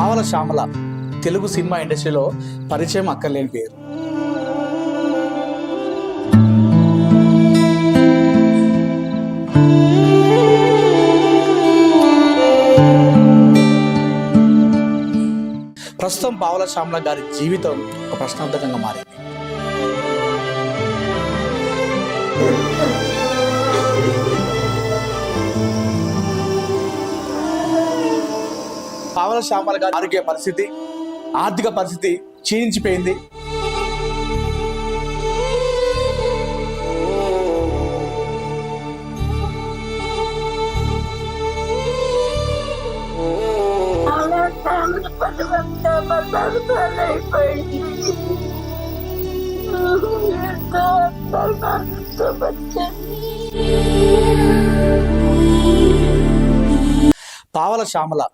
పావల Shyamala Telugu cinema ఇండస్ట్రీలో పరిచయం అక్కర్లేని పేరు. ప్రస్తుతం పావల శ్యామల గారి జీవితం ఒక ప్రశ్నార్థకంగా మారింది. పావల శ్యామల గారి ఆరోగ్య పరిస్థితి, ఆర్థిక పరిస్థితి క్షీణించిపోయింది. పావల శ్యామల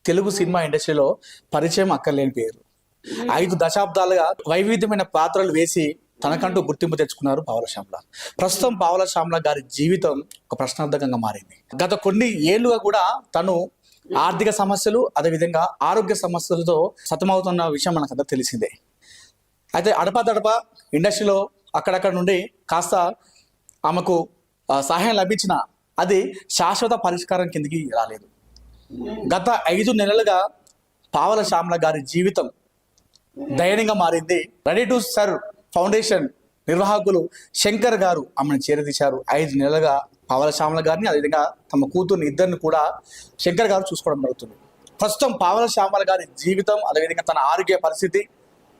తెలుగు సినిమా ఇండస్ట్రీలో పరిచయం అక్కర్లేని పేరు. 5 దశాబ్దాలుగా వైవిధ్యమైన పాత్రలు వేసి తనకంటూ గుర్తింపు తెచ్చుకున్నారు పావల శ్యామల. ప్రస్తుతం పావల శ్యామల గారి జీవితం ఒక ప్రశ్నార్థకంగా మారింది. గత కొన్ని ఏళ్లుగా కూడా తను ఆర్థిక సమస్యలు, అదేవిధంగా ఆరోగ్య సమస్యలతో సతమవుతున్న విషయం మనకంతా తెలిసిందే. అయితే అడపదడప ఇండస్ట్రీలో అక్కడక్కడ నుండి కాస్త ఆమెకు సహాయం లభించిన అది శాశ్వత పరిష్కారం కిందికి రాలేదు. గత 5 నెలలుగా పావల శ్యామల గారి జీవితం దయనీయంగా మారింది. రెడీ టు సర్వ్ ఫౌండేషన్ నిర్వాహకులు శంకర్ గారు ఆమెను చేరదీశారు. 5 నెలలుగా పావల శ్యామల గారిని, అదేవిధంగా తమ కూతుర్ని ఇద్దరిని కూడా శంకర్ గారు చూసుకోవడం జరుగుతుంది. ప్రస్తుతం పావల శ్యామల గారి జీవితం, అదేవిధంగా తన ఆరోగ్య పరిస్థితి,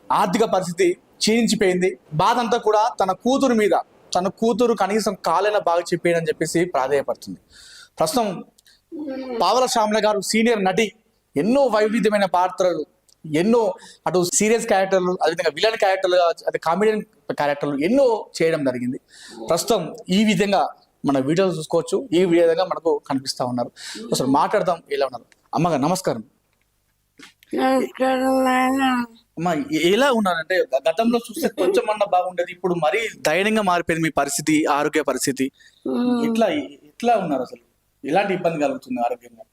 ఆర్థిక పరిస్థితి క్షీణించిపోయింది. బాధ అంతా కూడా తన కూతురు మీద, తన కూతురు కనీసం కాలైనా బాగా చెప్పేయని చెప్పేసి ప్రాధేయపడుతుంది. ప్రస్తుతం పావల శ్యామల గారు సీనియర్ నటి, ఎన్నో వైవిధ్యమైన పాత్రలు, ఎన్నో అటు సీరియస్ క్యారెక్టర్లు, అదేవిధంగా విలన్ క్యారెక్టర్లు, అదే కామెడియన్ క్యారెక్టర్లు ఎన్నో చేయడం జరిగింది. ప్రస్తుతం ఈ విధంగా మన వీడియోలు చూసుకోవచ్చు, ఈ విధంగా మనకు కనిపిస్తూ ఉన్నారు. అసలు మాట్లాడదాం, ఎలా ఉన్నారు అమ్మగారు? నమస్కారం. అమ్మా, ఎలా ఉన్నారంటే గతంలో చూస్తే కొంచెం అన్న బాగుండేది, ఇప్పుడు మరీ దయనీయంగా మారిపోయింది మీ పరిస్థితి, ఆరోగ్య పరిస్థితి. ఎట్లా ఉన్నారు అసలు? ఎలాంటి ఇబ్బంది కలుగుతుంది ఆరోగ్యంగా?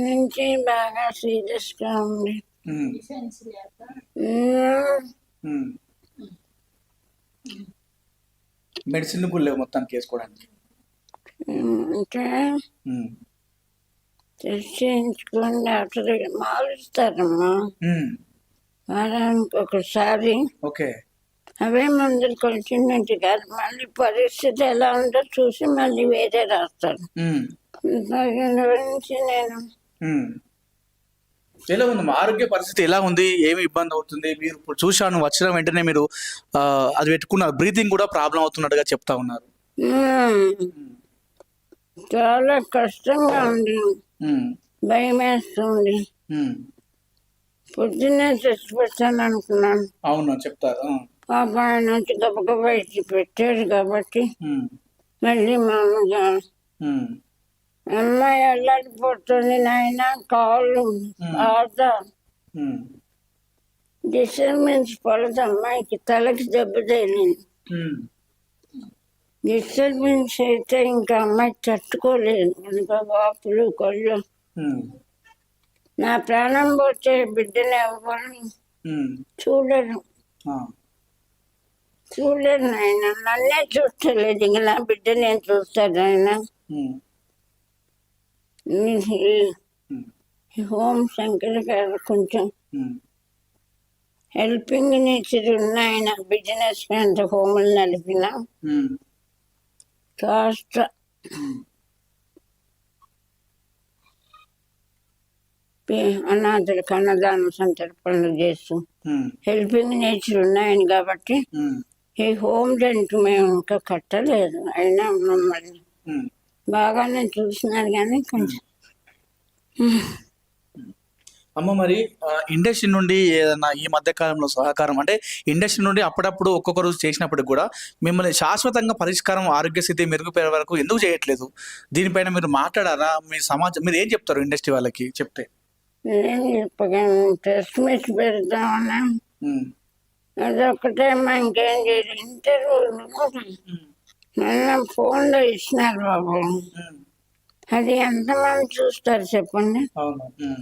నుంచి బాగా సీరియస్ గా ఉంది. మెడిసిన్ కూడా లేవు మొత్తానికి వేసుకోవడానికి? అంటే టెస్ట్ చేయించుకొని డాక్టర్ మారుస్తారమ్మా వారానికి ఒకసారి. ఓకే. అవే మందులు కొంచెం కాదు, మళ్ళీ పరిస్థితి ఎలా ఉందో చూసి మళ్ళీ వేరే రాస్తారు. గురించి నేను ఎలా ఉంది ఆరోగ్య పరిస్థితి? ఎలా ఉంది? ఏమి ఇబ్బంది అవుతుంది? మీరు ఇప్పుడు చూశాను, వచ్చిన వెంటనే మీరు అది పెట్టుకున్నారు, బ్రీతింగ్ కూడా ప్రాబ్లం అవుతున్నట్టుగా చెప్తా ఉన్నారు. చాలా కష్టంగా ఉంది, భయం వేస్తుంది. పొద్దున్నే చచ్చిపెట్టాను అనుకున్నాను. అవును, చెప్తారు. పాప ఆయన వచ్చి గబగబా ఇచ్చి పెట్టారు కాబట్టి మళ్ళీ మామూలుగా అమ్మాయి అల్లాడిపోతుంది నాయన, కాళ్ళు బాధ, డిస్టర్బెన్స్ పడదు అమ్మాయికి, తలకి దెబ్బ తగిలింది. డిస్టర్బెన్స్ అయితే ఇంకా అమ్మాయి తట్టుకోలేదు, ఇంకా వాపులు కళ్ళు. నా ప్రాణం పోతే బిడ్డను ఎవరు చూడరు, చూడరు నాయన. నన్నే చూస్తలేదు, ఇంక నా బిడ్డ నేను చూస్తాను ఆయన. హోమ్ శంకర్ గారు కొంచెం హెల్పింగ్ నేచర్ ఉన్నాయన, బిజినెస్ అంత హోములు నడిపిన కాస్త అనాథలకు అన్నదాన సంతర్పణలు చేస్తూ హెల్పింగ్ నేచర్ ఉన్నాయని కాబట్టి ఈ హోమ్ రెంట్ మేము ఇంకా కట్టలేదు. అయినా మమ్మల్ని బాగానే చూసినారు కానీ కొంచెం. అమ్మ, మరి ఇండస్ట్రీ నుండి ఏదన్నా ఈ మధ్య కాలంలో సహకారం, అంటే ఇండస్ట్రీ నుండి అప్పుడప్పుడు ఒక్కొక్క రోజు చేసినప్పటికి కూడా మిమ్మల్ని శాశ్వతంగా పరిష్కారం, ఆరోగ్య స్థితి మెరుగుపడే వరకు ఎందుకు చేయట్లేదు? దీనిపైన మీరు మాట్లాడారా? మీ సమాజం మీరు ఏం చెప్తారు ఇండస్ట్రీ వాళ్ళకి చెప్తే? నేను చెప్పగాను టెస్ట్ మెచ్ పెడతామన్నా అదొక్కటే మా ఇంకేం చేయలేదు. ఇంటర్వ్యూలు కూడా నన్ను ఫోన్లో ఇచ్చినారు బాబు. అది ఎంతమంది చూస్తారు చెప్పండి?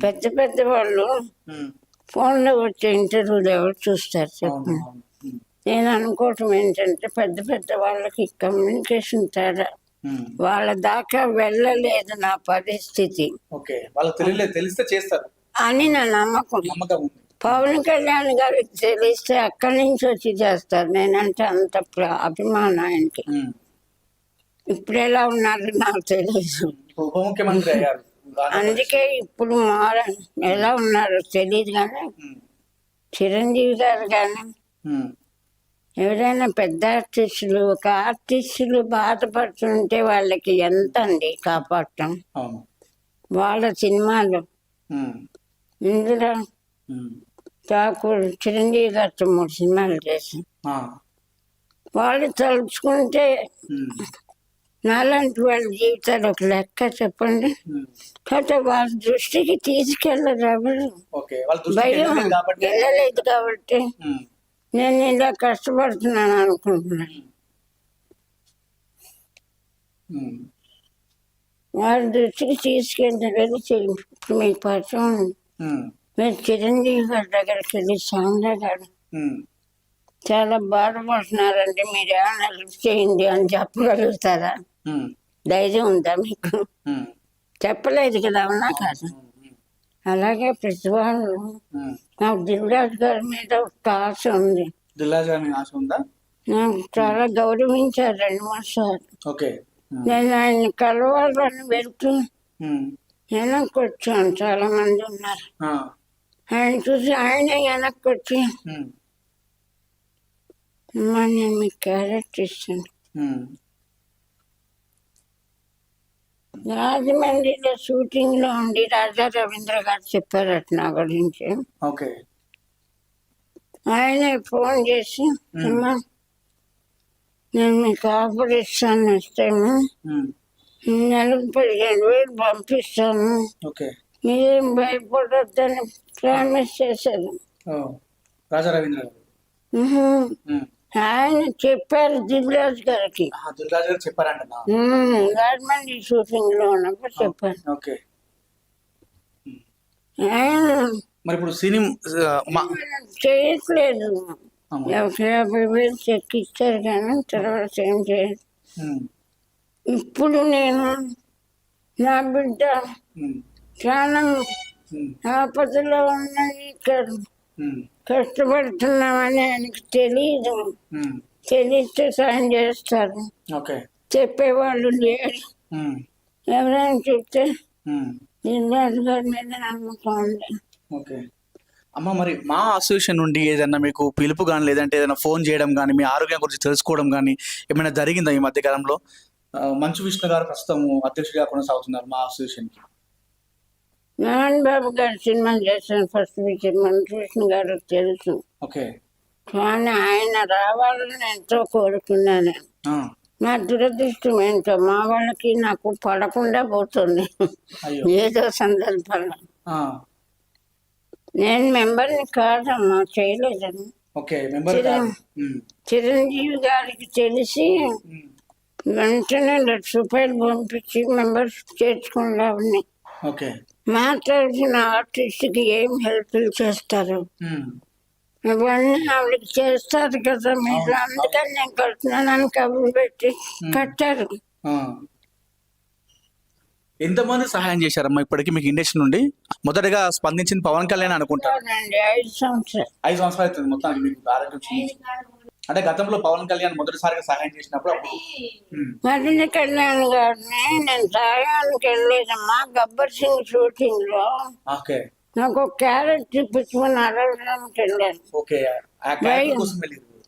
పెద్ద పెద్ద వాళ్ళు ఫోన్లో వచ్చే ఇంటర్వ్యూలు ఎవరు చూస్తారు చెప్పండి? నేను అనుకోవటం ఏంటంటే పెద్ద పెద్ద వాళ్ళకి కమ్యూనికేషన్ తేడా, వాళ్ళ దాకా వెళ్ళలేదు నా పరిస్థితి తెలిస్తే చేస్తారు అని నా నమ్మకం. పవన్ కళ్యాణ్ గారికి తెలిస్తే అక్కడి నుంచి వచ్చి చేస్తారు. నేనంటే అంత అభిమానం ఆయనకి. ఇప్పుడు ఎలా ఉన్నారు నాకు తెలియదు. ఉప ముఖ్యమంత్రి అయ్యారు, అందుకే ఇప్పుడు ఎలా ఉన్నారో తెలియదు. కానీ చిరంజీవి గారు కానీ ఎవరైనా పెద్ద ఆర్టిస్టులు, ఒక ఆర్టిస్టులు బాధపడుతుంటే వాళ్ళకి ఎంత అండి కాపాడటం. వాళ్ళ సినిమాలు ఇందులో ఠాకూర్ చిరంజీవి గారితో 3 సినిమాలు చేశాం. వాళ్ళు తలుచుకుంటే నాలాంటి వాళ్ళ జీవితాలు ఒక లెక్క చెప్పండి. కాకపోతే వాళ్ళ దృష్టికి తీసుకెళ్ళరు ఎవరు. భయం వెళ్ళలేదు కాబట్టి నేను ఇలా కష్టపడుతున్నాను అనుకుంటున్నాను. వాళ్ళ దృష్టికి తీసుకెళ్ళి ఇప్పుడు మీకు పరిచయం మీరు చిరంజీవి గారి దగ్గరికి వెళ్ళి సాంద్ర గారు చాలా బాధపడుతున్నారండి, మీరు ఏమైనా హెల్ప్ చేయండి అని చెప్పగలుగుతారా? ధైర్యం ఉందా మీకు? చెప్పలేదు కదా, అవునా కాదు? అలాగే ప్రతి వాళ్ళు నాకు దిల్రాజు గారి మీద ఒక ఆశ ఉంది. నాకు చాలా గౌరవించారు 2-3 సార్లు. నేను ఆయన కలవాలని వెళ్తూ వెనక్కి వచ్చాను. చాలా మంది ఉన్నారు. ఆయన చూసి ఆయన వెనక్కి వచ్చి అమ్మా నేను మీకు క్యారెట్ ఇస్తాను. రాజమండ్రిలో షూటింగ్ లో ఉండి రాజా రవీంద్ర గారు చెప్పారట నా గురించి. ఆయన ఫోన్ చేసి అమ్మా నేను మీకు ఆఫర్ ఇస్తాను, ఇస్తాను నెలకు 15,000 పంపిస్తాను, మీరేం భయపడొద్దని ప్రామిస్ చేశారు రాజా రవీంద్ర గారు. ఆయన చెప్పారు దిల్రాజు గారికి. రాజమండ్రి షూటింగ్ లో ఉన్నప్పుడు చెప్పారు. చేయట్లేదు. 50,000 చెక్ ఇచ్చారు కానీ తర్వాత ఏం చేయదు. ఇప్పుడు నేను నా బిడ్డ చాలా ఆపదలో ఉన్నది, ఇక్కడ కష్టపడుతున్నామని ఆయనకు తెలియదు. తెలిస్తే సాయం చేస్తారు, చెప్పేవాళ్ళు లేరు. ఎవరైనా చెప్తే దిల్రాజు గారి మీద నమ్మకం ఉంది. అమ్మ, మరి మా అసోసియేషన్ నుండి ఏదైనా మీకు పిలుపు కానీ లేదంటే ఏదైనా ఫోన్ చేయడం కానీ మీ ఆరోగ్యం గురించి తెలుసుకోవడం కానీ ఏమైనా జరిగిందా ఈ మధ్య కాలంలో? మంచు విష్ణు గారు ప్రస్తుతం అధ్యక్షుడిగా కొనసాగుతున్నారు మా అసోసియేషన్కి. నారాయణ బాబు గారు సినిమా చేశాను ఫస్ట్ పిక్చర్. మంచు విష్ణు గారు తెలుసు, కానీ ఆయన రావాలని ఎంతో కోరుకున్నాను. నా దురదృష్టం ఏంటో మా వాళ్ళకి నాకు పడకుండా పోతుంది ఏదో సందర్భంలో. నేను మెంబర్ని కాదమ్మా, చేయలేదని. చిరంజీవి గారికి తెలిసి వెంటనే 1,00,000 రూపాయలు పంపించి మెంబర్షిప్ చేర్చుకున్నాను. మాట్లాడిన ఆర్టిస్ట్కి ఏం హెల్ప్లు చేస్తారు అవన్నీ ఆవిడకి చేస్తారు కదా మీరు, అందుకని నేను కడుతున్నానని కబురు పెట్టి కట్టారు. ఎంతమంది సహాయం చేశారమ్మా ఇప్పటికీ మీకు ఇండస్ట్రీ నుండి? మొదటగా స్పందించింది పవన్ కళ్యాణ్ అనుకుంటారు. 5 సంవత్సరాలు. 5 సంవత్సరాలు అవుతుంది మొత్తానికి మీకు ఆరోగ్యం. అంటే గతంలో పవన్ కళ్యాణ్ మొదటిసారిగా సహాయం చేసినప్పుడు మరిని కళ్యాణ్ గారిని నేను సహాయానికి వెళ్ళలేదమ్మా. గబ్బర్ సింగ్ షూటింగ్ లో నాకు ఒక క్యారెట్ ఇప్పించుకుని అడగడానికి వెళ్ళాను.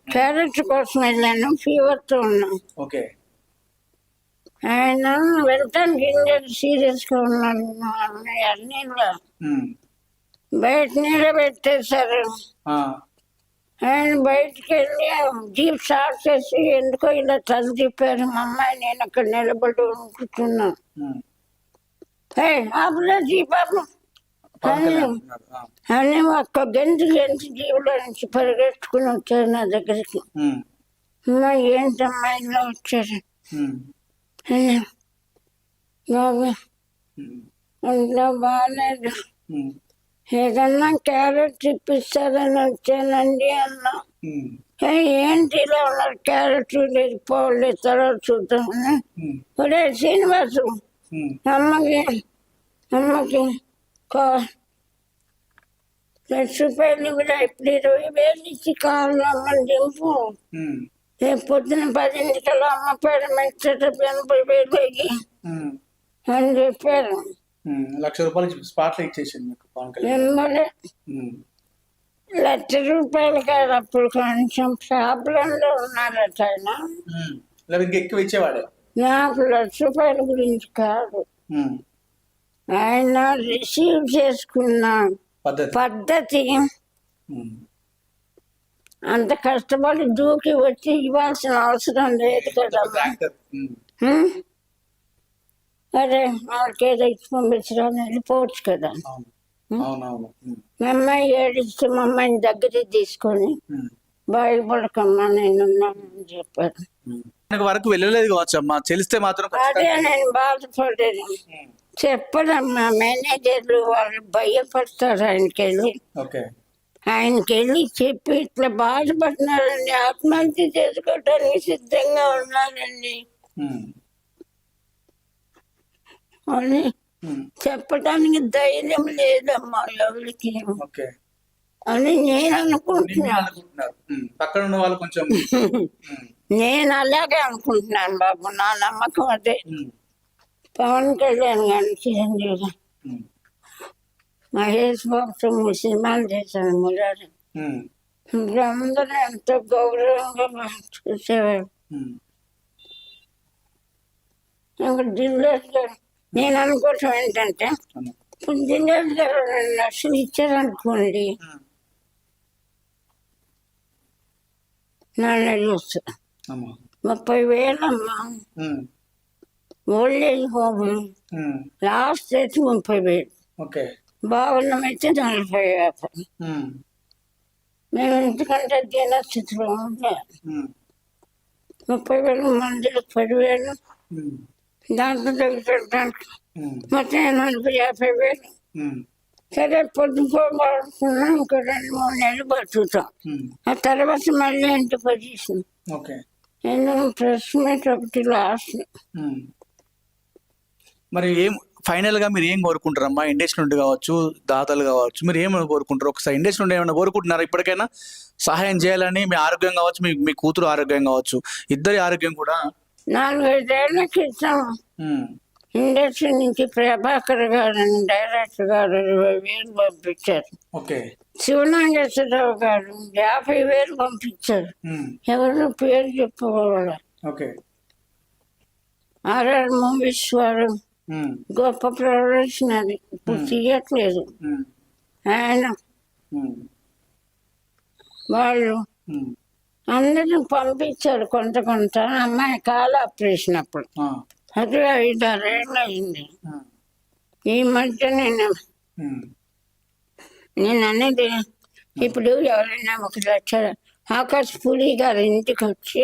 క్యారెట్ కోసం వెళ్ళాను, ఫీవర్తో ఉన్నాను. ఆయన వెళ్తానికి సీరియస్ గా ఉన్నాను. నీళ్ళు బయట నీళ్ళు పెట్టేశారు. ఆయన బయటికి వెళ్ళి జీప్ స్టార్ట్ చేసి ఎందుకో ఇలా తల తిప్పారు. మా అమ్మాయి నేను అక్కడ నిలబడి కూర్చున్నాను. ఆపులే జీప్ ఆపు. పవన్ కళ్యాణ్ అంటున్నాడు. అని ఒక్క గంట జీవుల నుంచి పరిగెట్టుకుని వచ్చారు నా దగ్గరికి. ఉమ్, అమ్మా ఏంటమ్మా ఇలా వచ్చారు? ఉమ్, అని, బాబు ఉమ్, ఒంట్లో బాగాలేదు, ఉమ్, ఏదన్నా క్యారెట్ ఇప్పిస్తారని వచ్చానండి అన్నా. ఉమ్, ఏంటి ఇలా ఉన్నారు? క్యారెట్ లేదు, పోలేదు, తర్వాత చూద్దామని. ఉమ్, ఒరే శ్రీనివాసు, ఉమ్, అమ్మకి ₹10 కూడా ఇప్పుడు 20,000 ఇచ్చి కావాలి అమ్మని దింపు. ఉమ్, రేపు పొద్దున 10 అమ్మ పేరు మెచ్చట 80,000 అయ్యి ఉమ్, అని చెప్పారు. ఉమ్, ₹1,00,000 స్పాట్ లో ఇచ్చేసింది మీకు పవన్ కళ్యాణ్. వెంబడే ఉమ్, ₹1,00,000 కాదు, అప్పుడు కొంచెం ప్రాబ్లంలో ఉన్నారట ఆయన. ఉమ్, లేదా ఇంకా ఎక్కువ ఇచ్చేవాడే. నాకు ₹1,00,000 గురించి కాదు, ఉమ్, ఆయన రిసీవ్ చేసుకున్న పద్ధతి. ఉమ్, అంత కష్టపడి దూకి వచ్చి ఇవ్వాల్సిన అవసరం లేదు కదా. యాక్టర్. ఉమ్, అరే వాళ్ళకేదో ఇచ్చి పంపించడానికి వెళ్ళిపోవచ్చు కదా. అవును, అవునవును. ఉమ్, మా అమ్మాయి ఏడిస్తే మా అమ్మాయిని దగ్గరికి తీసుకొని ఉమ్, భయపడకమ్మా నేనున్నానని చెప్పారు. మనకు వరకు వెళ్ళలేదు కావచ్చు అమ్మా, తెలిస్తే మాత్రం అదే ఖచ్చితంగా. నేను బాధపడేది. ఉమ్, చెప్పదమ్మా, మేనేజర్లు వాళ్ళు భయపడతారు ఆయనకెళ్ళి. ఓకే. ఆయనకెళ్ళి చెప్పి ఇట్లా బాధపడుతున్నారండి, ఆత్మహత్య చేసుకోవడానికి సిద్ధంగా ఉన్నారండి ఉమ్, అని ఉమ్, చెప్పడానికి ధైర్యం లేదమ్మా ఎవరికి ఓకే. అని నేను నిన్ను అనుకుంటున్నాను. అనుకుంటున్నారు. ఉమ్, పక్కన ఉన్న వాళ్ళు కొంచెం. ఉమ్, నేను అలాగే అనుకుంటున్నాను బాబు, నా నమ్మకం అదే. ఉమ్, పవన్ కళ్యాణ్ గారిని, చిరంజీవి, ఉమ్, మహేష్ బాబుతో 3 సినిమాలు చేశాను మురారి. ఉమ్, ఇప్పుడు అందరూ ఎంతో గౌరవంగా చూసేవారు. ఉమ్, ఇంకా జిల్లేష్ గారు, నేను అనుకోవటం ఏంటంటే అమ్మా. ఇప్పుడు జిల్లేష్ గారు 2 లక్షలు ఇచ్చారనుకోండి, ఉమ్, 4 నెలలు వస్తుంది, అమ్మా. 30,000 అమ్మా. ఉమ్, ఓల్డేజ్ హోమ్ ఉమ్, లాస్ట్ అయితే 30,000, ఓకే. బాగున్నమైతే 40,000. ఉమ్, మేము ఎందుకంటే దీనస్థితిలో ఉంటే ఉమ్, 30,000 మందులు 10,000, ఉమ్, దాంట్లో తగ్గించడానికి ఉమ్, మొత్తం 50,000. ఉమ్, సరే పొద్దుకోబడుకున్నాం, ఇంకో 2-3 నెలలు బతుకుతాం. ఉమ్, ఆ తర్వాత మళ్ళీ ఇంటి పొజిషన్. ఓకే. నేను ప్రెస్ మీట్ ఒకటి లాస్ట్. ఉమ్. మరి ఫైనల్ గా మీరు ఏం కోరుకుంటారమ్మా? ఇండస్ట్రీ నుండి కావచ్చు, దాతలు కావచ్చు, మీరు ఏమైనా కోరుకుంటారు? ఒకసారి ఇండస్ట్రీ నుండి ఏమైనా కోరుకుంటున్నారా ఇప్పటికైనా? సహాయం చేయాలని, మీ ఆరోగ్యం కావచ్చు, మీ కూతురు ఆరోగ్యం కావచ్చు, ఇద్దరి ఆరోగ్యం కూడా. 4-5 ఏళ్ల క్రితం ఉమ్, ఇండస్ట్రీ నుంచి ప్రభాకర్ గారు డైరెక్టర్ గారు 20,000 పంపించారు. ఓకే. శివనాగేశ్వరరావు గారు 50,000 పంపించారు. ఉమ్, ఎవరు పేరు చెప్పుకోవాలి. ఓకే. RR మూవీస్ వారు ఉమ్, గొప్ప ప్రొడక్షన్, అది ఇప్పుడు తీయట్లేదు. ఉమ్, ఆయన ఉమ్, వాళ్ళు ఉమ్, అందరిని పంపించారు కొంత. అమ్మాయి కాల ఆపరేషన్ అప్పుడు, ఆ, అది 5-6 ఏళ్ళు అయింది. ఉమ్, ఈ మధ్య ఉమ్, నేను అనేది, ఇప్పుడు ఎవరైనా 1,00,000 ఆకాశ్ పూరి గారి ఇంటికి వచ్చి,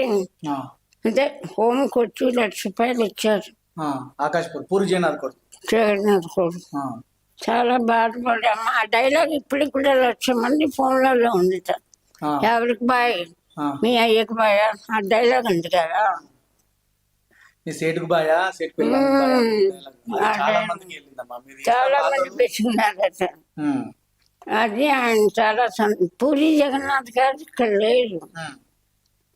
ఆ, అంటే హోమ్కి వచ్చి ₹1,00,000 ఇచ్చారు. ఆ, ఆకాశ్ పూరి జగన్నాథ్ కొడుకు. జగన్నాథ్ కూడా ఆ, చాలా బాధపడ్డాము. ఆ డైలాగ్ ఇప్పటికి కూడా 1,00,000 మంది ఫోన్లలో ఉంది. ఆ, ఎవరికి బాయ్, ఆ. మీ అయ్యకి బాయ్, ఆ డైలాగ్ ఉంది కదా. మీ సేటుకు బాయా, సేటుకు వెళ్ళాలి బాయా? అది చాలా మందికి వెళ్ళిందమ్మా. మీరు చేసిన చాలా మంది పాత్రలు. పెట్టుకున్నారట. ఉమ్, అది ఆయన చాలా పూరి జగన్నాథ్ గారు ఇక్కడ లేరు. ఉమ్,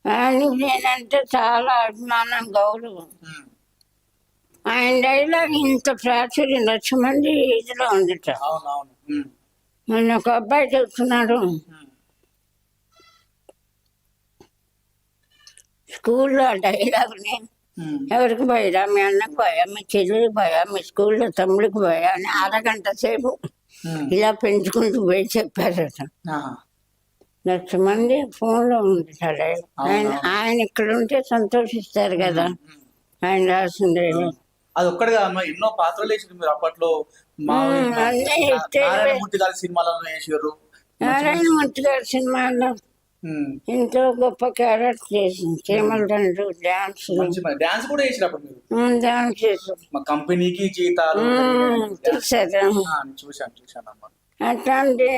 ఆయనకి నేనంటే చాలా అభిమానం, గౌరవం. ఉమ్, ఆయన డైలాగ్ ఇంత ప్రాచుర్యం 1,00,000 మంది ఇదిలో ఉందట. అవునవును. ఉమ్, మొన్న ఒక అబ్బాయి చెప్తున్నాడు, ఉమ్, స్కూల్లో ఆ డైలాగ్ని ఉమ్, ఎవరికి పోయా, మీ అన్నకు పోయా, మీ చెల్లికి పోయా, మీ స్కూల్లో తమ్ముడికి పోయా అని 1/2 గంట సేపు ఉమ్, ఇలా పెంచుకుంటూ పోయి చెప్పారట. ఆహా. 1,00,000 మంది ఫోన్లో ఉంది సరే. ఆయన ఇక్కడ ఉంటే సంతోషిస్తారు కదా, ఆయన రాసింది. అది ఒక్కడిగా అమ్మా, ఎన్నో పాత్రలు వేసింది మీరు అప్పట్లో. అన్నీ హిట్ అయిపోయి నారాయణమూర్తి గారి సినిమాలలో వేసారు. నారాయణమూర్తి గారి సినిమాలో ఎంతో గొప్ప క్యారెక్టర్ చేసింది. చీమల తండ్రి డాన్స్ డాన్స్ కూడా వేసారు అప్పుడు మీరు. డాన్స్ చేసాం. మా కంపెనీకి జీతాలు చూసారా? చూశానమ్మా. అట్లాంటి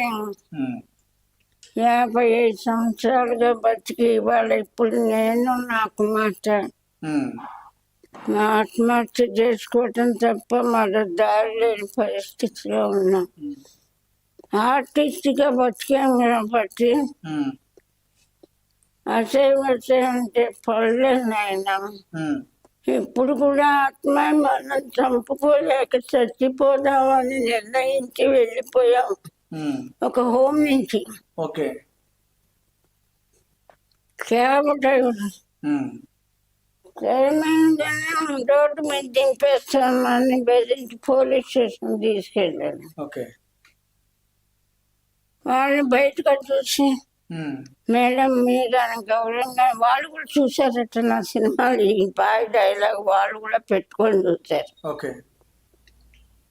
55 సంవత్సరాలుగా బతికి ఇవాళ ఇప్పుడు నేను నాకు మాట ఆత్మహత్య చేసుకోవటం తప్ప మరో దారి లేని పరిస్థితిలో ఉన్నాం. ఆర్టిస్ట్గా బతికాం కాబట్టి అంటే పడలేదు ఆయన. ఇప్పుడు కూడా ఆత్మ మనం చంపుకోలేక చచ్చిపోదామని నిర్ణయించి వెళ్ళిపోయాం ఒక హోమ్ నుంచి. క్యాబ్ డ్రైవర్ రోడ్డు మీద దింపేస్తామని బెదిరించి పోలీస్ స్టేషన్ తీసుకెళ్ళాను. వాళ్ళు బయటకు చూసి మేడం మీరు అని గౌరవంగా వాళ్ళు కూడా చూసారట నా సినిమాలు. ఈ బాయ్ డైలాగ్ వాళ్ళు కూడా పెట్టుకొని చూసారు.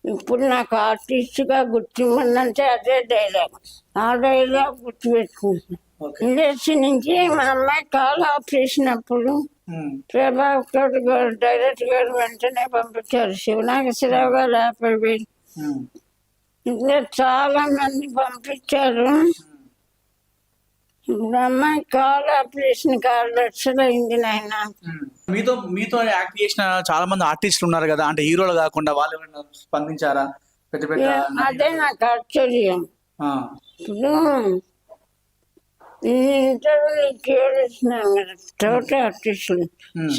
ఇప్పుడు నాకు ఆర్టిస్ట్గా గుర్తిందంటే అదే డైలాగ్. ఆ డైలాగ్ గుర్తుపెట్టుకుంటున్నాను. ఇండస్ట్రీ నుంచి మా అమ్మాయి కాల్ ఆపరేషన్ అప్పుడు ప్రభాకర్ గారు డైరెక్టర్ గారు వెంటనే పంపించారు. శివనాగేశ్వరరావు గారు 50,000 ఇంకా చాలా మంది పంపించారు. ఇప్పుడు అమ్మాయి కాల్ ఆపరేషన్ 6 లక్షలు అయింది నాయన. మీతో యాక్ట్ చేసిన చాలా మంది ఆర్టిస్టులు ఉన్నారు కదా, అంటే హీరోలు కాకుండా వాళ్ళు ఏమైనా స్పందించారా? అదే నాకు ఆశ్చర్యం. ఇప్పుడు ఇంటర్వ్యూ చేస్తున్నాం కదా తోట ఆర్టిస్టులు,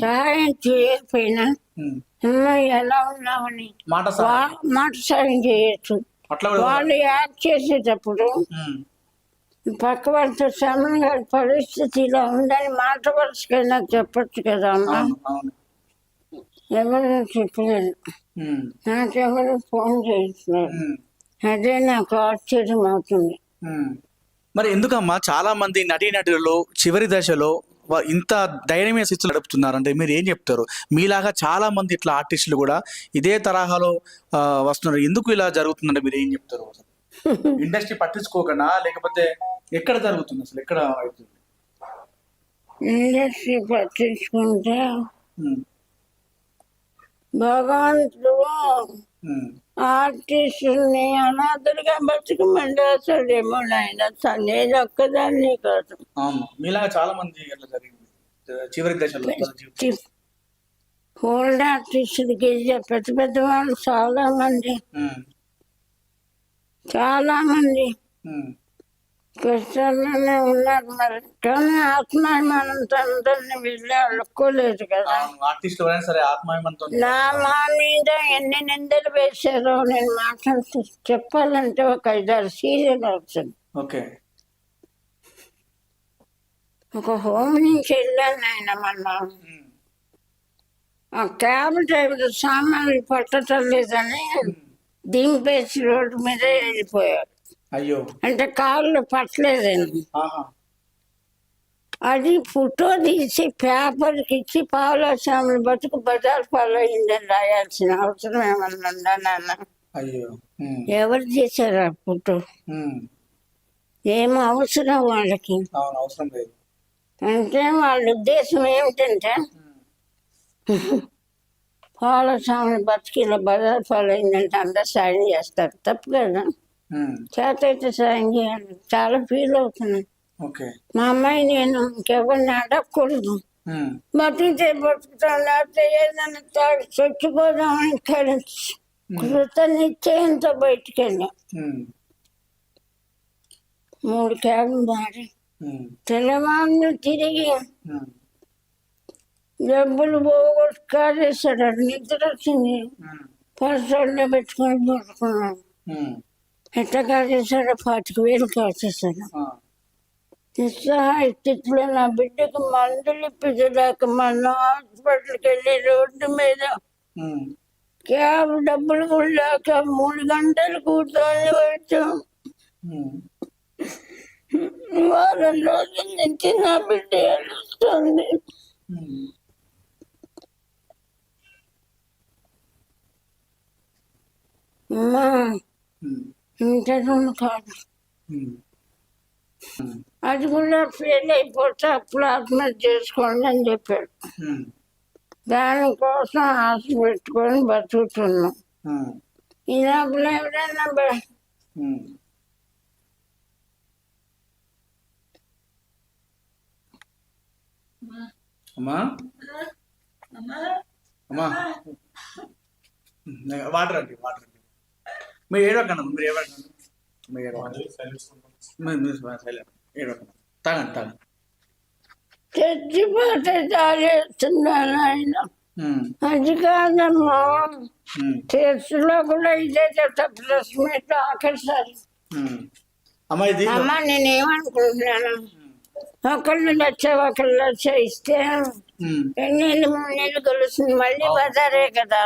సహాయం చేయకపోయినా అమ్మాయి ఎలా ఉన్నామని మాట సాయం చేయొచ్చు. వాళ్ళు యాక్ట్ చేసేటప్పుడు పక్క వాళ్ళతో సమయంగా పరిస్థితి ఇలా ఉందని మాట వరుసకైనా చెప్పచ్చు కదా అమ్మా. ఎవరు చెప్పలేదు, నాకెవరు ఫోన్ చేస్తున్నారు. అదే నాకు ఆశ్చర్యం అవుతుంది. మరి ఎందుకమ్మా చాలా మంది నటీనటులలో చివరి దశలో ఇంత దయనీయ స్థితిలో గడుపుతున్నారు అంటే మీరు ఏం చెప్తారు? మీలాగా చాలా మంది ఇట్లా ఆర్టిస్టులు కూడా ఇదే తరహాలో వస్తున్నారు. ఎందుకు ఇలా జరుగుతుందంటే మీరు ఏం చెప్తారు? ఇండస్ట్రీ పట్టించుకోకనా, లేకపోతే ఎక్కడ జరుగుతుంది, అసలు ఎక్కడ అవుతుంది? ఇండస్ట్రీ పట్టించుకుంటే భగవంతుడు ఆర్టిస్టుల్ని అనాథలుగా బతుకమండి అసలేమో నాయన. నేను ఒక్కదాన్ని కాదు, మీలాగా చాలా మంది చివరి దశలో ఓల్డ్ ఆర్టిస్టులకి పెద్ద పెద్ద వాళ్ళు చాలా మంది కష్టాల్లోనే ఉన్నారు. మరి కానీ ఆత్మాభిమానంతో అందరినీ వెళ్ళి అడుక్కోలేదు కదా. నా మా మీద ఎన్ని నిందలు వేశారో నేను మాట్లాడుతూ చెప్పాలంటే ఒక 5-6 సీరియల్ అవుతుంది. ఒక హోమ్ నుంచి వెళ్ళాను ఆయన మొన్న. ఆ క్యాబ్ డ్రైవర్ సామాన్లు పట్టడం లేదని దింపేసి రోడ్డు మీద వెళ్ళిపోయాడు. అంటే కాళ్ళు పట్టలేదండి. అది ఫోటో తీసి పేపర్కి ఇచ్చి పావులస్వామి బతుకు బజార్ పాలు అయిందని రాయాల్సిన అవసరం ఏమన్నా ఉందా నాన్న? ఎవరు చేశారు ఆ ఫోటో? ఏమో అవసరం వాళ్ళకి. అంటే వాళ్ళ ఉద్దేశం ఏమిటంటే పావులస్వామి బతుకు ఇలా బజార్ పాలు అయిందంటే అందరు సాయం చేస్తారు. తప్పు కదా, చేత అయితే సాయం చేయాలి. చాలా ఫీల్ అవుతున్నాను. మా అమ్మాయి నేను ఇంకెవరిని అడగకూడదు. బతికితే బతుకుతాం, లేకపోతే ఏదైనా తాడు చచ్చిపోదామని కృత నిశ్చయంతో బయటికి వెళ్ళాం. 3 క్యాబ్లు మారి తెల్లవాళ్ళు తిరిగి డబ్బులు పోగొట్టు కాజేశాడు. నిద్ర వచ్చింది, పర్సల్లో పెట్టుకొని పడుకున్నాను. ఎట్లా కాజేశాడో 25,000 కాజేశాడు. నిస్సహాయ స్థితిలో నా బిడ్డకు మందులు ఇప్పించలేక మన హాస్పిటల్కి వెళ్ళి రోడ్డు మీద క్యాబ్ డబ్బులు కూడా లేక 3 గంటలు కూర్చొని వచ్చాం. వారం రోజుల నుంచి నా బిడ్డ ఏడుస్తుంది. అమ్మా ఉమ్, ఇంటర్వ్యూ కాదు, ఉమ్, ఉమ్, అది కూడా ఫెయిల్ అయిపోతే అప్పుడు ఆత్మహత్య చేసుకోండి అని చెప్పాడు. ఉమ్, దానికోసం ఆశ పెట్టుకొని బతుకుతున్నాం. ఉమ్, ఈ లోపల ఎవరైనా ఉమ్. అమ్మా అమ్మా వాటర్ అండి, వాటర్ అండి. మీరు ఏడవకండి, మీరు ఏడవకండి, మీరు ఏడవకండి, ఏడవకండి, తాగండి, తాగండి. చచ్చిపోతే చాలేస్తున్నాను ఆయన. అది కాదమ్మా, చర్చిలో కూడా ఇదే చెప్తా, ప్లస్ మీట్ ఆఖరిసారి. అమ్మా ఇది అమ్మ నేనేమనుకుంటున్నాను, ఒకళ్ళు లక్ష ఇస్తే 2 నెలలు 3 నెలలు కలుస్తుంది, మళ్ళీ బజారే కదా.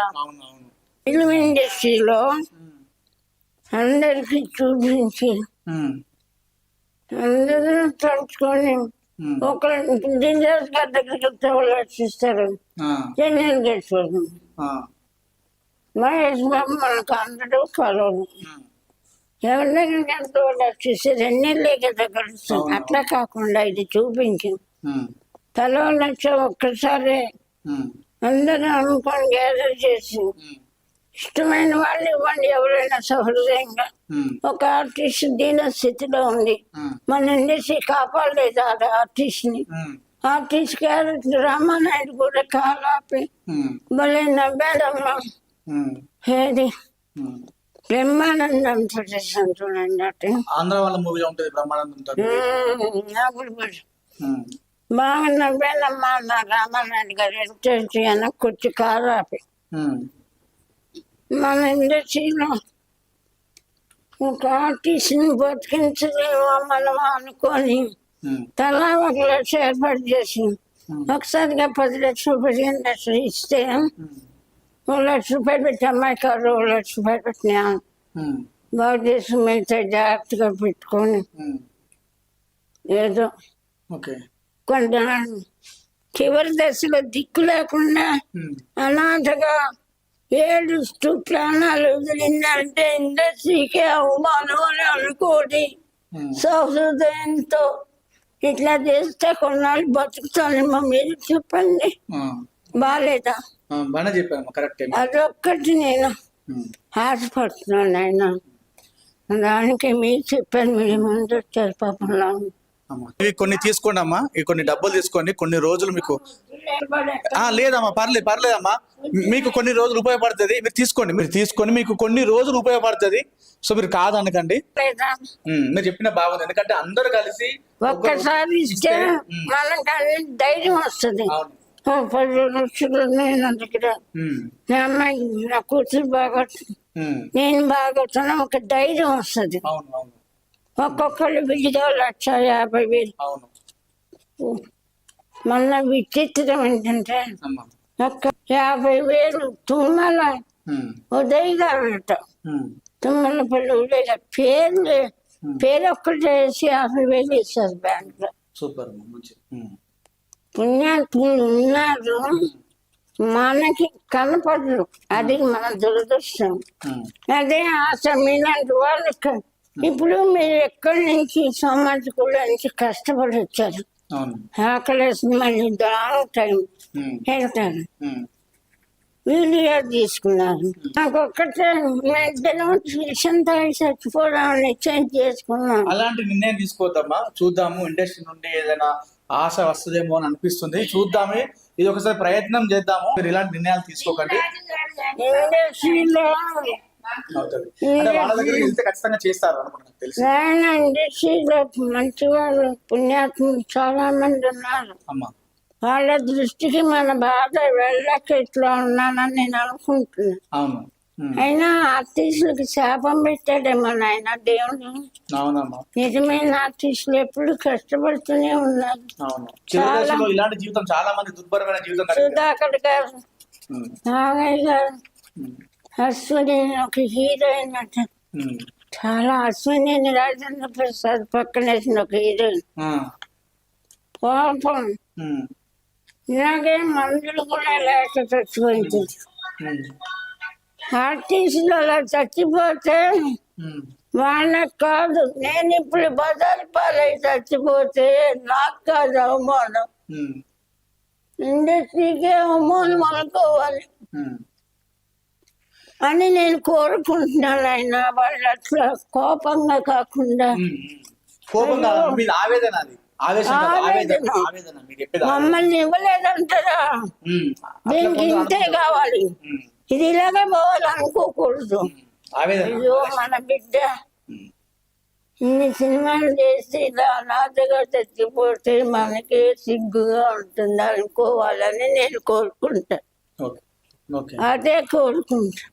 ఫిల్మ్ ఇండస్ట్రీలో అందరికి చూపించి అందరూ తలుచుకొని ఒకళ్ళు డింజర్స్ గారి దగ్గరికి వస్తే వాళ్ళు రక్షిస్తారు, చెన్నైలు గడిచిపోతుంది. మహేష్ బాబు మనకు అందరూ కలవదు, ఎవరి దగ్గరికి ఎంత వాళ్ళు రక్షిస్తే 2 నెలలే కదా కలుస్తుంది. అట్లా కాకుండా ఇది చూపించి తలో లక్ష ఒక్కసారి అందరూ అనుకొని గ్యాదర్ చేసి ఇష్టమైన వాళ్ళు ఇవ్వండి, ఎవరైనా సహృదయంగా. ఒక ఆర్టిస్ట్ దీన స్థితిలో ఉంది, మన ఇండస్ట్రీ కాపాడలేదు ఆ ఆర్టిస్ట్ ని. ఆర్టిస్ట్ క్యారెక్టర్ రామానాయుడు కూడా కాలాపి భలే నవ్వాడమ్మా. ఏది బ్రహ్మానందం చూడండి అటు ఆంధ్ర వాళ్ళ మూవీ ఉంటుంది బ్రహ్మానందం. బాగా నవ్వాడమ్మా నా రామానాయుడు గారు. ఎంత వెనక్కి కూర్చి కాలాపి మన ఇండస్ట్రీలో ఒక ఆర్టిస్ట్ని బతికించలేమో మనం అనుకొని తలా 1 లక్ష ఏర్పాటు చేసి ఒకసారిగా 10 లక్షలు 15 లక్షలు ఇస్తే 1 లక్ష రూపాయలు పెట్టి అమ్మాయి కాదు 1 లక్ష రూపాయలు పెట్టినా బాగు చేసి మిగతా జాగ్రత్తగా పెట్టుకొని ఏదో కొంత చివరి దశలో దిక్కు లేకుండా అనాథగా ఏడుస్తూ ప్రాణాలు వదిలిందంటే ఇండస్ట్రీకే అవమానం అని అనుకోని సహృదయంతో ఇట్లా చేస్తే కొన్నాళ్ళు బతుకుతానేమో, మీరు చెప్పండి. బాగాలేదా? బాగా చెప్పాను, కరెక్ట్. అదొక్కటి నేను ఆశపడుతున్నాను ఆయన. దానికి మీరు చెప్పాను, మీరు ముందు వచ్చారు పాపంలో. ఇవి కొన్ని తీసుకోండి అమ్మా, ఇవి కొన్ని డబ్బులు తీసుకోండి, కొన్ని రోజులు మీకు. లేదమ్మా, పర్లేదమ్మా, మీకు కొన్ని రోజులు ఉపయోగపడుతుంది. మీరు తీసుకొని మీకు కొన్ని రోజులు ఉపయోగపడుతుంది. సో మీరు కాదనకండి, మీరు చెప్పిన బాగుంది. ఎందుకంటే అందరూ కలిసి ఒక్కసారి ఇస్తే మనకు ధైర్యం వస్తుంది. 10 లక్షలు నేను దగ్గర నా అమ్మాయి నా కూతురు బాగొచ్చు, నేను బాగొచ్చున్నా ఒక ధైర్యం వస్తుంది. ఒక్కొక్కళ్ళు విడిగా 1,50,000. మొన్న విచిత్రం ఏంటంటే ఒక్క 50,000 తుమ్మల ఉదయ్ గారు, తుమ్మలపల్లి ఉదయ్ గారు పేరు ఒక్కటి వేసి 50,000 ఇస్తారు బ్యాంక్ లో. సూపర్, పుణ్యాత్ములు ఉన్నారు, మనకి కనపడరు, అది మన దురదృష్టం. అదే ఆశ మీలాంటి వాళ్ళు. ఇప్పుడు మీరు ఎక్కడి నుంచి సామాజికుల నుంచి కష్టపడి వచ్చారు, ఆకలేసి మళ్ళీ దాని టైం వెళ్తారు, వీడియో తీసుకున్నారు. నాకు ఒక్కటే విషయం తాగి చచ్చిపోదామని నిశ్చయం చేసుకున్నాను. అలాంటి నిర్ణయం తీసుకోవద్దమ్మా, చూద్దాము. ఇండస్ట్రీ నుండి ఏదైనా ఆశ వస్తుందేమో అని అనిపిస్తుంది, చూద్దామే. ఇది ఒకసారి ప్రయత్నం చేద్దాము. మీరు ఇలాంటి నిర్ణయాలు తీసుకోకండి. ఇండస్ట్రీలో వాళ్ళ దగ్గరికి వెళ్తే ఖచ్చితంగా చేస్తారు అనుకుంటున్నాను, తెలుసు. ఇండస్ట్రీలో మంచి వాళ్ళు పుణ్యాత్ములు చాలా మంది ఉన్నారు. వాళ్ళ దృష్టికి మన బాధ వెళ్ళక ఇట్లా ఉన్నానని నేను అనుకుంటున్నాను. అయినా ఆర్టిస్టులకి శాపం పెట్టాడేమో నాయన దేవుడు. నిజమైన ఆర్టిస్టులు ఎప్పుడు కష్టపడుతూనే ఉన్నారు. సుధాకర్ గారు, నాగయ్య గారు, అశ్విని ఒక హీరోయిన్ అట, చాలా అశ్విని రాజేంద్ర ప్రసాద్ పక్కన వేసిన ఒక హీరోయిన్. పాపం ఇలాగే మందులు కూడా లేక చచ్చిపోయింది. ఆర్టిస్టులు అలా చచ్చిపోతే వాళ్ళకి కాదు, నేను ఇప్పుడు బజారు పాలై చచ్చిపోతే నాకు కాదు అవమానం, ఇండస్ట్రీకే అవమానం అనుకోవాలి అని నేను కోరుకుంటున్నాను. ఆయన వాళ్ళు అట్లా కోపంగా కాకుండా కోపంగా మీద ఆవేదన, అది ఆవేశం కాదు, ఆవేదన, ఆవేదన. ఆవేదన మీరు చెప్పేది మమ్మల్ని ఇవ్వలేదంటారా, దీనికి ఇంతే కావాలి, ఇది ఇలాగే పోవాలి అనుకోకూడదు. ఆవేదన. అయ్యో మన బిడ్డ ఇన్ని సినిమాలు చేసి ఇలా అనాథగా చచ్చిపోతే మనకి సిగ్గుగా ఉంటుంది అనుకోవాలని నేను కోరుకుంటా, ఓకే ఓకే. అదే కోరుకుంటా.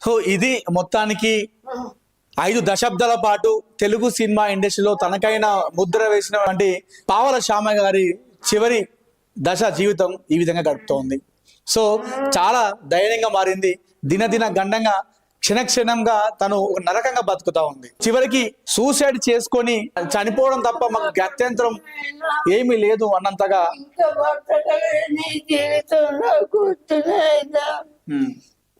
సో ఇది మొత్తానికి 5 దశాబ్దాల పాటు తెలుగు సినిమా ఇండస్ట్రీలో తనకైన ముద్ర వేసినటువంటి పావల శ్యామ గారి చివరి దశ జీవితం ఈ విధంగా గడుపుతోంది. సో చాలా దయనీయంగా మారింది, దినదిన గండంగా క్షణక్షణంగా తను ఒక నరకంగా బతుకుతా ఉంది. చివరికి సూసైడ్ చేసుకొని చనిపోవడం తప్ప మాకు గత్యంతరం ఏమీ లేదు అన్నంతగా ఇంకా బతకలేని జీవితంలో కూర్చునేదా,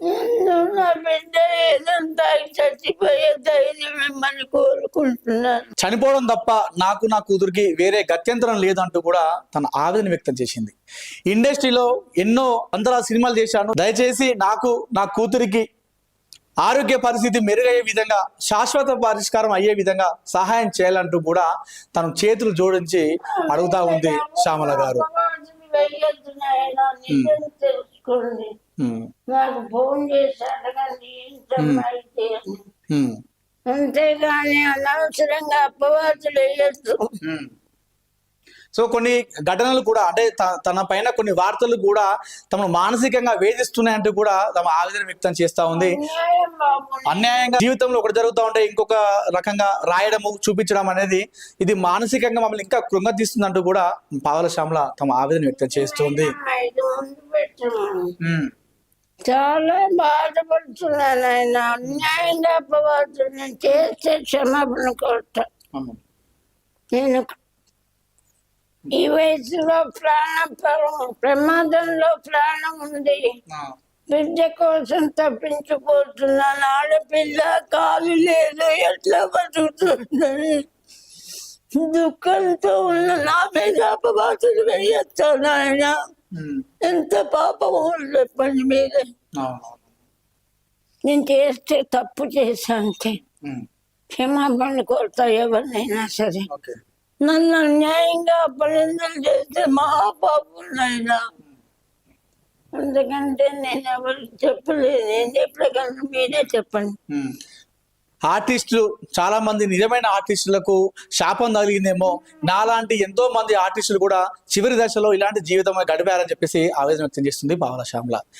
నేను నా బిడ్డ ఏదంతా చచ్చిపోయే ధైర్యం మిమ్మల్ని కోరుకుంటున్నాను. చనిపోవడం తప్ప నాకు నా కూతురికి వేరే గత్యంతరం లేదంటూ కూడా తన ఆవేదన వ్యక్తం చేసింది. ఇండస్ట్రీలో ఎన్నో వందల సినిమాలు చేశాను, దయచేసి నాకు నా కూతురికి ఆరోగ్య పరిస్థితి మెరుగయ్యే విధంగా, శాశ్వత పరిష్కారం అయ్యే విధంగా సహాయం చేయాలంటూ కూడా తను చేతులు జోడించి అడుగుతా ఉంది శ్యామల గారు. వెయ్యొద్దు నాయనా, నిజం తెలుసుకోండి, నాకు ఫోన్ చేసి అడగండి ఏంటమ్మా అయితే అని. అంతేగాని అనవసరంగా అపవాదులు వేయొద్దు. సో కొన్ని ఘటనలు కూడా అంటే తన పైన కొన్ని వార్తలు కూడా తమను మానసికంగా వేధిస్తున్నాయంటూ కూడా తమ ఆవేదన వ్యక్తం చేస్తా ఉంది. అన్యాయం బాబు. అన్యాయంగా జీవితంలో ఒకటి జరుగుతూ ఉంటే ఇంకొక రకంగా రాయడము, చూపించడం అనేది ఇది మానసికంగా మమ్మల్ని ఇంకా కృంగతీస్తుందంటూ కూడా పావల శ్యామల తమ ఆవేదన వ్యక్తం చేస్తుంది. ఇది ముందు పెట్టమను. చాలా బాధపడుతున్నాను ఆయన, అన్యాయంగా అపవాదులు చేస్తే క్షమాపణ కోరుతా. నేను ఈ వయసులో ప్రమాదంలో ప్రాణం ఉంది, బిడ్డ కోసం తప్పించిపోతున్నాను, ఆడపిల్ల కాలు లేదు, ఎట్లా బతుకుతుందని దుఃఖంతో ఉన్న నా మీద అపవాదులు వేయొచ్చాను ఆయన. ఎంత పాపము చెప్పండి మీరే. నేను చేస్తే తప్పు చేశాంటే క్షమాపణ కోరుతా ఎవరినైనా సరే. నన్ను అన్యాయంగా అపనిందలు చేస్తే మహాపాపులైనా, అందుకంటే నేను ఎవరు చెప్పలేదు, నేను చెప్పలేకంటే మీరే చెప్పండి. ఆర్టిస్టులు చాలా మంది నిజమైన ఆర్టిస్టులకు శాపం తగిలిందేమో, నాలాంటి ఎంతో మంది ఆర్టిస్టులు కూడా చివరి దశలో ఇలాంటి జీవితం గడిపారని చెప్పేసి ఆవేదన వ్యక్తం చేస్తుంది పావల శ్యామల.